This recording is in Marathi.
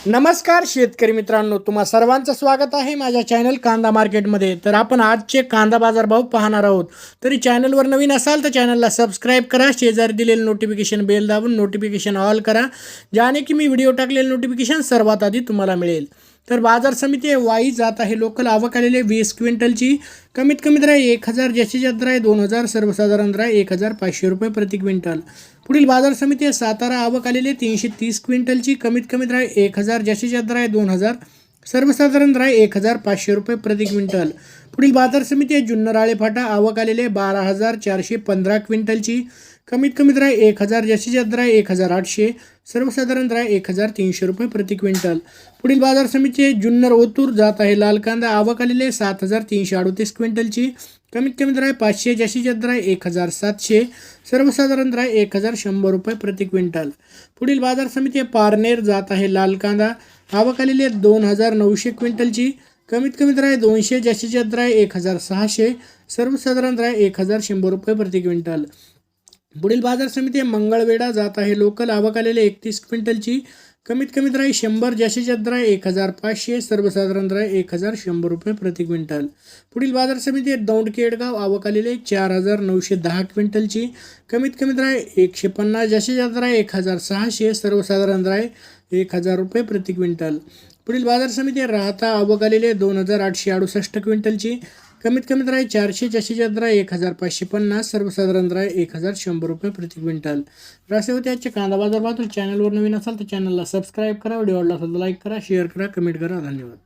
नमस्कार शेतकरी मित्रांनो, तुम्हा सर्वांचं स्वागत आहे माझ्या चॅनल कांदा मार्केटमध्ये। तर आपण आजचे कांदा बाजार भाव पाहणार आहोत। तरी चॅनलवर नवीन असाल तर चॅनलला सबस्क्राइब करा, शेजारी दिलेले नोटिफिकेशन बेल दाबून नोटिफिकेशन ऑल करा, ज्याने की मी व्हिडिओ टाकलेले नोटिफिकेशन सर्वात आधी तुम्हाला मिळेल। तर बाजार समिती वाई जात आहे लोकल आवक आलेले 20 क्विंटलची कमीत कमी दर 1000, जास्तीत जास्त दर 2000, सर्वसाधारण दर 1500 रुपये प्रति क्विंटल। पुढील बाजार समिती सातारा आवक आलेले 330 क्विंटलची कमीत कमी दर 1000, जास्तीत जास्त दर 2000, सर्वसाधारण दर 1500 रुपये प्रति क्विंटल। पुढील बाजार समिती जुन्नर आळेफाटा आवक आलेले 12415 क्विंटलची कमीत कमी दर 1000, जास्तीत जास्त दर 1800, सर्वसाधारण दर 1300 रुपये प्रति क्विंटल। पुढील बाजार समिती जुन्नर ओतूर जात आहे लाल कांदा आवक आलेले 7338 क्विंटलची कमीत कमी दर 500, जास्तीत जास्त दर 1700, सर्वसाधारण दर 1100 रुपये प्रति क्विंटल। पुढील बाजार समिती पारनेर जात आहे लाल कांदा आवक आलेले 2900 क्विंटलची कमीत कमी दर 200, जास्तीत जास्त दर 1600, सर्वसाधारण दर 1100 रुपये प्रति क्विंटल। पुढील बाजार समिती मंगळवेढा जात आहे लोकल आवक आलेले 31 क्विंटलची कमीत कमी दर 100, जास्तीत जास्त दर 1500, सर्वसाधारण दर 1100 रुपये प्रति क्विंटल। पुढील बाजार समिती दौंड केडगाव आवक आलेले 4910 क्विंटलची कमीत कमी दर 150, जास्तीत जास्त दर 1600, सर्वसाधारण दर 1000 रुपये प्रति क्विंटल। पुढील बाजार समिती राहता आवक आलेले 2868 क्विंटलची कमीत कमी दर 400, जास्तीत जास्त दर 1550, सर्वसाधारण दर 1100 रुपये प्रति क्विंटल। असे होते आजचे कांदा बाजार भाव। चॅनलवर नवीन असाल तर चॅनलला सबस्क्राईब करा, व्हिडिओ आवडला असेल तर लाईक करा, शेअर करा, कमेंट करा। धन्यवाद।